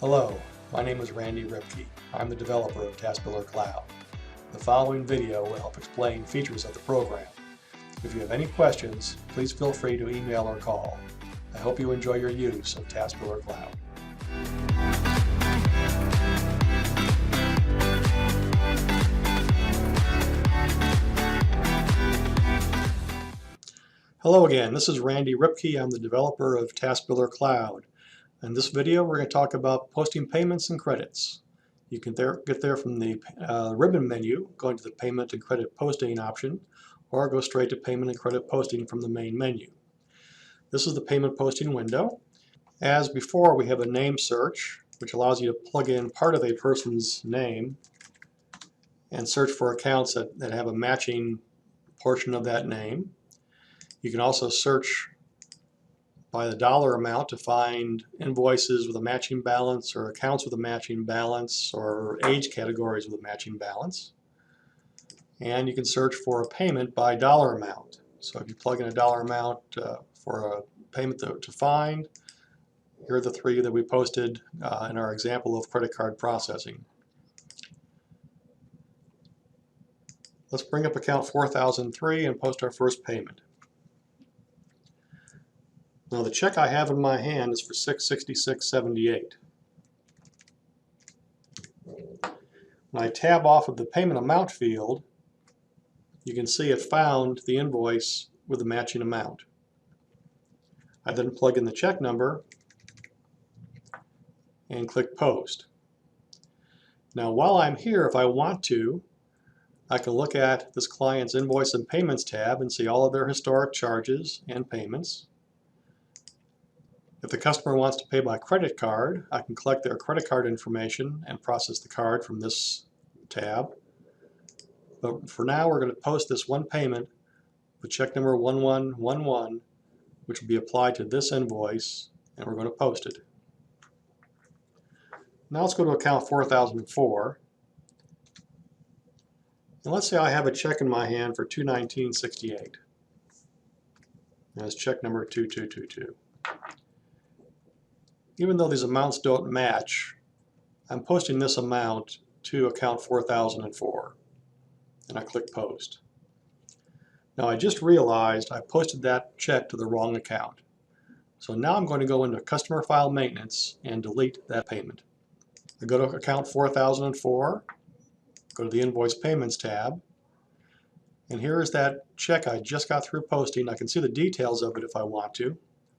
Hello, my name is Randy Ripke. I'm the developer of TASbiller Cloud. The following video will help explain features of the program. If you have any questions, please feel free to email or call. I hope you enjoy your use of TASbiller Cloud. Hello again, this is Randy Ripke. I'm the developer of TASbiller Cloud. In this video, we're going to talk about posting payments and credits. You can get there from the ribbon menu, going to the payment and credit posting option, or go straight to payment and credit posting from the main menu. This is the payment posting window. As before, we have a name search, which allows you to plug in part of a person's name and search for accounts that have a matching portion of that name. You can also search by the dollar amount to find invoices with a matching balance, or accounts with a matching balance, or age categories with a matching balance. And you can search for a payment by dollar amount. So if you plug in a dollar amount for a payment to find, here are the three that we posted in our example of credit card processing. Let's bring up account 4003 and post our first payment. Now the check I have in my hand is for $666.78. When I tab off of the payment amount field, you can see it found the invoice with the matching amount. I then plug in the check number and click Post. Now while I'm here, if I want to, I can look at this client's Invoice and Payments tab and see all of their historic charges and payments. If the customer wants to pay by credit card, I can collect their credit card information and process the card from this tab. But for now, we're going to post this one payment with check number 1111, which will be applied to this invoice, and we're going to post it. Now let's go to account 4004. And let's say I have a check in my hand for $219.68. That's check number 2222. Even though these amounts don't match, I'm posting this amount to account 4004, and I click Post. Now I just realized I posted that check to the wrong account. So now I'm going to go into Customer File Maintenance and delete that payment. I go to account 4004, go to the Invoice Payments tab, and here is that check I just got through posting. I can see the details of it if I want to.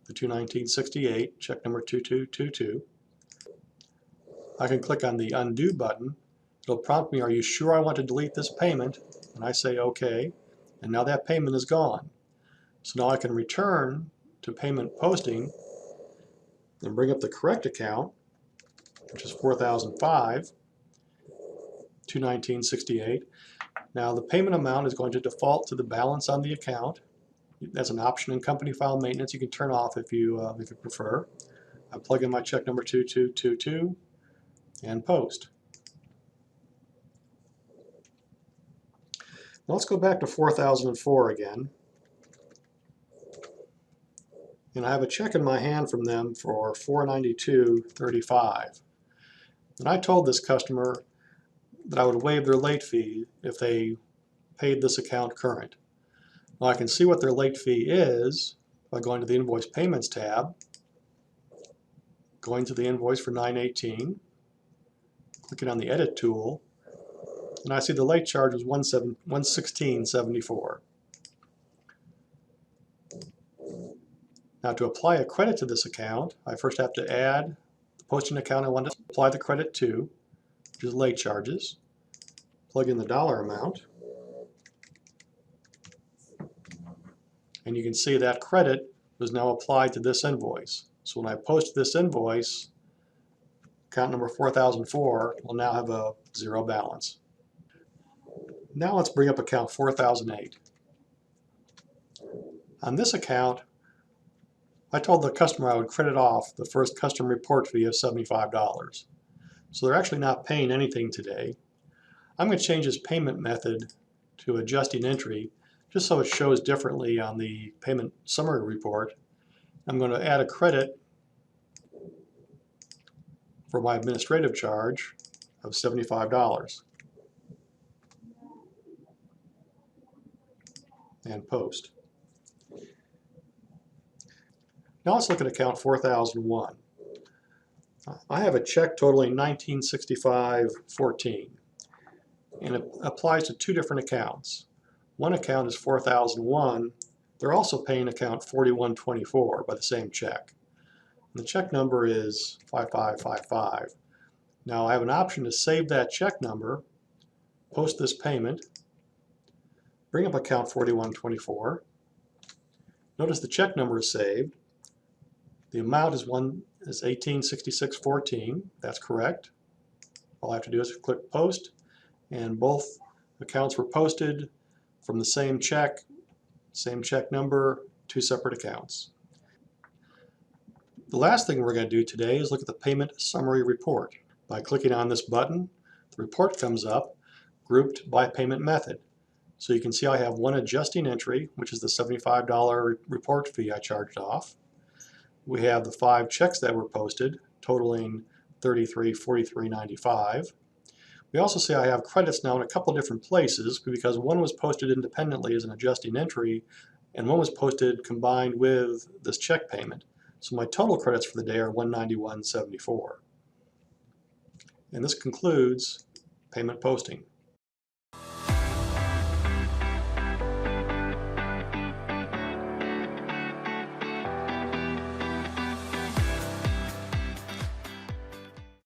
The $219.68, check number 2222. I can click on the Undo button. It'll prompt me, are you sure I want to delete this payment? And I say OK, and now that payment is gone. So now I can return to payment posting and bring up the correct account, which is 4005, $219.68. Now the payment amount is going to default to the balance on the account. That's an option in Company File Maintenance. You can turn off if you prefer. I plug in my check number 2222 and post. Now let's go back to 4004 again. And I have a check in my hand from them for $492.35. And I told this customer that I would waive their late fee if they paid this account current. Now I can see what their late fee is by going to the Invoice Payments tab, going to the invoice for $918, clicking on the Edit tool, and I see the late charge is $116.74. Now to apply a credit to this account, I first have to add the posting account I want to apply the credit to, which is late charges, plug in the dollar amount, and you can see that credit was now applied to this invoice. So when I post this invoice, account number 4004 will now have a zero balance. Now let's bring up account 4008. On this account, I told the customer I would credit off the first custom report fee of $75. So they're actually not paying anything today. I'm going to change this payment method to adjusting entry, just so it shows differently on the payment summary report. I'm going to add a credit for my administrative charge of $75 and post. Now let's look at account 4001. I have a check totaling $1965.14, and it applies to two different accounts. One account is 4001. They're also paying account 4124 by the same check. And the check number is 5555. Now I have an option to save that check number, post this payment, bring up account 4124. Notice the check number is saved. The amount is $1866.14. That's correct. All I have to do is click post, and both accounts were posted from the same check number, two separate accounts. The last thing we're going to do today is look at the payment summary report. By clicking on this button, the report comes up grouped by payment method. So you can see I have one adjusting entry, which is the $75 report fee I charged off. We have the 5 checks that were posted, totaling $33.43.95. We also see I have credits now in a couple different places because one was posted independently as an adjusting entry and one was posted combined with this check payment. So my total credits for the day are $191.74. And this concludes payment posting.